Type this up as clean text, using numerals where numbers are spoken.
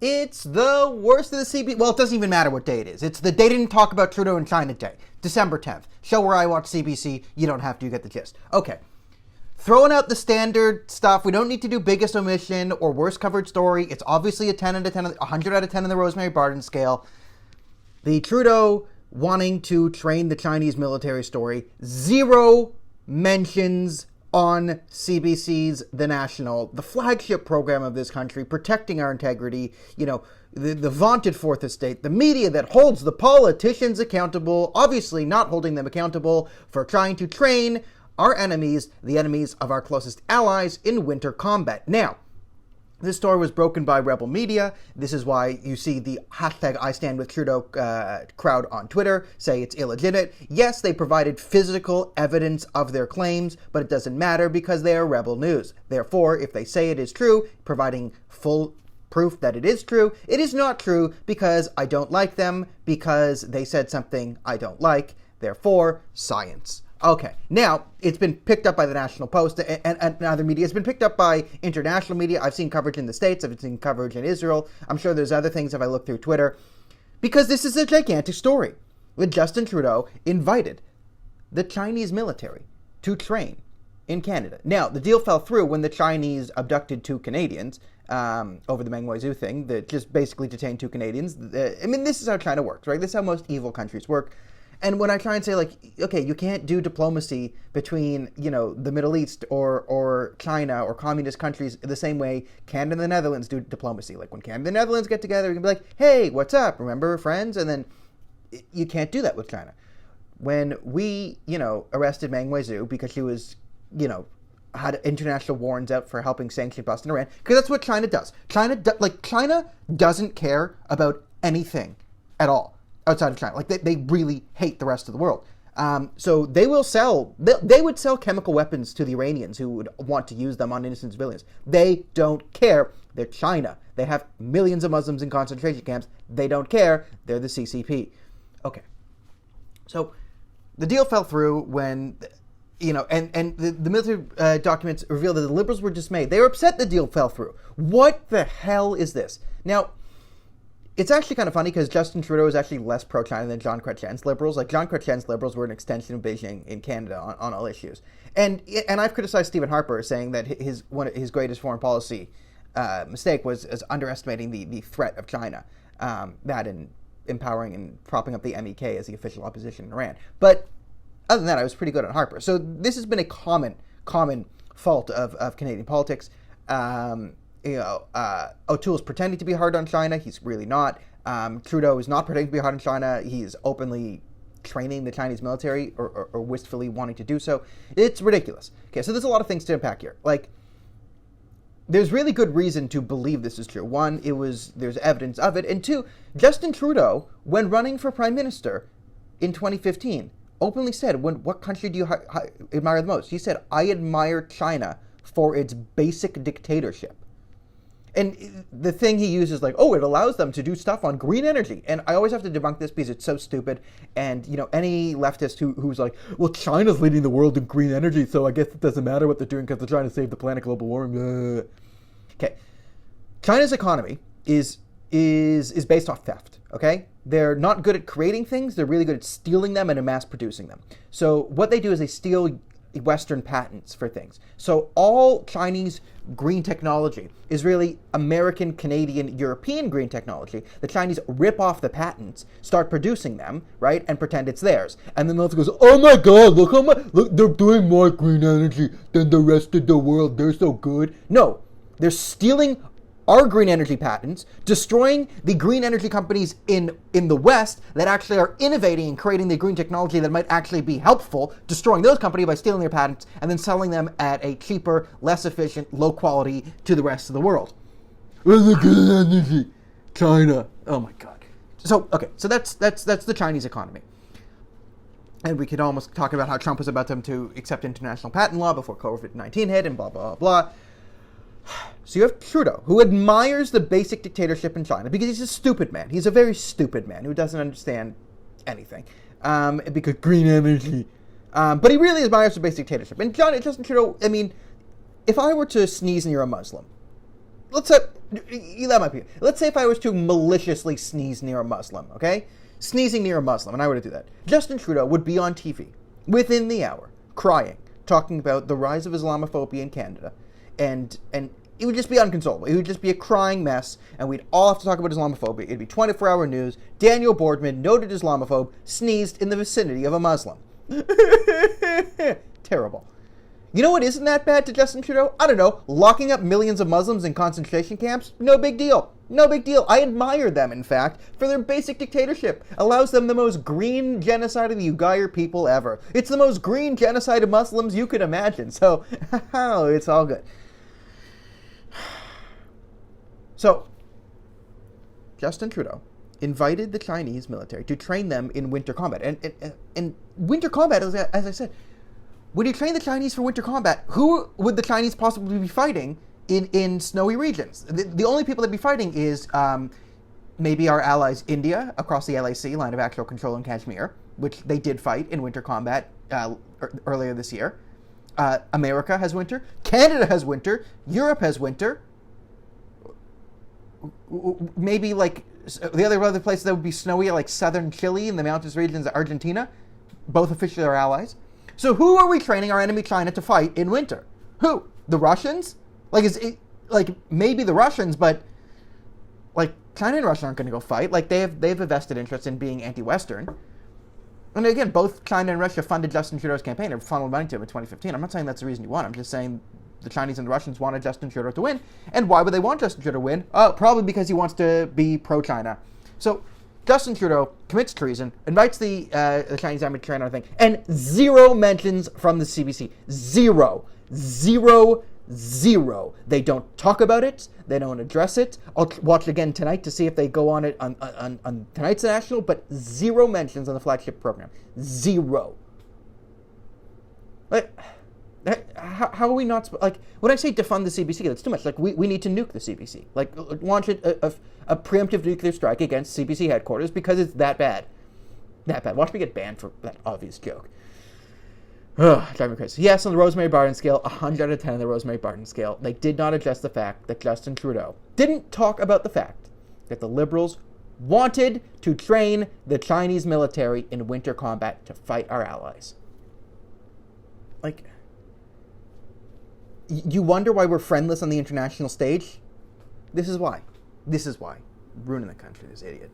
It's the worst of the CBC. Well, it doesn't even matter what day it is. It's the They Didn't Talk About Trudeau in China day, December 10th. Show where I watch CBC. You don't have to. You get the gist. Okay. Throwing out the standard stuff. We don't need to do biggest omission or worst covered story. It's obviously a 10 out of 10, 100 out of 10 on the Rosemary Barton scale. The Trudeau wanting to train the Chinese military story. 0 mentions on CBC's The National, the flagship program of this country, protecting our integrity, the vaunted fourth estate, the media that holds the politicians accountable, obviously not holding them accountable for trying to train our enemies, the enemies of our closest allies, in winter combat. Now, this story was broken by Rebel Media. This is why you see the hashtag I Stand With Trudeau crowd on Twitter say it's illegitimate. Yes, they provided physical evidence of their claims, but it doesn't matter because they are Rebel News. Therefore, if they say it is true, providing full proof that it is true, it is not true because I don't like them, because they said something I don't like. Therefore, science. Okay, now, it's been picked up by the National Post and other media. It's been picked up by international media. I've seen coverage in the States. I've seen coverage in Israel. I'm sure there's other things if I look through Twitter. Because this is a gigantic story. When Justin Trudeau invited the Chinese military to train in Canada. Now, the deal fell through when the Chinese abducted 2 Canadians over the Meng Wanzhou thing, that just basically detained 2 Canadians. This is how China works, right? This is how most evil countries work. And when I try and say, okay, you can't do diplomacy between, the Middle East or China or communist countries the same way Canada and the Netherlands do diplomacy. Like when Canada and the Netherlands get together, you can be like, hey, what's up? Remember, we're friends? And then you can't do that with China. When we, arrested Meng Wanzhou because she was, had international warrants out for helping sanction bust in Iran, because that's what China does. China doesn't care about anything at all outside of China. They really hate the rest of the world. So they would sell chemical weapons to the Iranians who would want to use them on innocent civilians. They don't care. They're China. They have millions of Muslims in concentration camps. They don't care. They're the CCP. Okay. So the deal fell through when, and the military documents revealed that the Liberals were dismayed. They were upset the deal fell through. What the hell is this? Now, it's actually kind of funny because Justin Trudeau is actually less pro-China than John Chrétien's Liberals. John Chrétien's Liberals were an extension of Beijing in Canada on all issues. And I've criticized Stephen Harper saying that one of his greatest foreign policy mistake was underestimating the threat of China, that and empowering and propping up the MEK as the official opposition in Iran. But other than that, I was pretty good on Harper. So this has been a common fault of Canadian politics. O'Toole's pretending to be hard on China. He's really not. Trudeau is not pretending to be hard on China. He's openly training the Chinese military or wistfully wanting to do so. It's ridiculous. Okay, so there's a lot of things to unpack here. There's really good reason to believe this is true. One, there's evidence of it. And two, Justin Trudeau, when running for Prime Minister in 2015, openly said, what country do you admire the most? He said, I admire China for its basic dictatorship. And the thing he uses it allows them to do stuff on green energy. And I always have to debunk this because it's so stupid. And, any leftist who's like, well, China's leading the world in green energy, so I guess it doesn't matter what they're doing because they're trying to save the planet, global warming. Okay. China's economy is based off theft, okay? They're not good at creating things. They're really good at stealing them and mass producing them. So what they do is they steal Western patents for things. So all Chinese green technology is really American, Canadian, European green technology. The Chinese rip off the patents, start producing them, right, and pretend it's theirs. And then the military goes, oh my God, look, they're doing more green energy than the rest of the world. They're so good. No, they're stealing our green energy patents, destroying the green energy companies in the West that actually are innovating and creating the green technology that might actually be helpful, destroying those companies by stealing their patents and then selling them at a cheaper, less efficient, low quality to the rest of the world. The green energy, China. Oh my God. So that's the Chinese economy. And we could almost talk about how Trump was about them to accept international patent law before COVID-19 hit and blah, blah, blah. So you have Trudeau, who admires the basic dictatorship in China because he's a stupid man. He's a very stupid man who doesn't understand anything. Because green energy. But he really admires the basic dictatorship. And Justin Trudeau, if I were to sneeze and you're a Muslim, let's say, that might be it. Let's say if I was to maliciously sneeze near a Muslim, okay? Sneezing near a Muslim, and I were to do that. Justin Trudeau would be on TV within the hour, crying, talking about the rise of Islamophobia in Canada, and it would just be unconsolable. It would just be a crying mess, and we'd all have to talk about Islamophobia. It'd be 24-hour news. Daniel Boardman, noted Islamophobe, sneezed in the vicinity of a Muslim. Terrible. You know what isn't that bad to Justin Trudeau? I don't know, locking up millions of Muslims in concentration camps? No big deal. No big deal. I admire them, in fact, for their basic dictatorship. Allows them the most green genocide of the Ugair people ever. It's the most green genocide of Muslims you could imagine. So, it's all good. So, Justin Trudeau invited the Chinese military to train them in winter combat. And winter combat, as I said, when you train the Chinese for winter combat, who would the Chinese possibly be fighting in snowy regions? The only people that'd be fighting is maybe our allies India across the LAC, line of actual control in Kashmir, which they did fight in winter combat earlier this year. America has winter. Canada has winter. Europe has winter. Maybe like the other places that would be snowy, like southern Chile and the mountainous regions of Argentina, both officially our allies. So who are we training our enemy China to fight in winter? Who? The Russians? Maybe the Russians, but like China and Russia aren't going to go fight. Like they have a vested interest in being anti-Western. And again, both China and Russia funded Justin Trudeau's campaign or funneled money to him in 2015. I'm not saying that's the reason you won. I'm just saying the Chinese and the Russians wanted Justin Trudeau to win. And why would they want Justin Trudeau to win? Probably because he wants to be pro-China. So Justin Trudeau commits treason, invites the Chinese army to train on a thing, and zero mentions from the CBC. Zero. They don't talk about it. They don't address it. I'll watch again tonight to see if they go on it on tonight's national, but zero mentions on the flagship program. Zero. Like, how are we not... Like, when I say defund the CBC, that's too much. Like, we need to nuke the CBC. Like, launch a preemptive nuclear strike against CBC headquarters because it's that bad. That bad. Watch me get banned for that obvious joke. Ugh, driving me crazy. Yes, on the Rosemary Barton scale, 100 out of 10 on the Rosemary Barton scale, they did not address the fact that Justin Trudeau didn't talk about the fact that the Liberals wanted to train the Chinese military in winter combat to fight our allies. Like... You wonder why we're friendless on the international stage? This is why. Ruining the country, this idiot.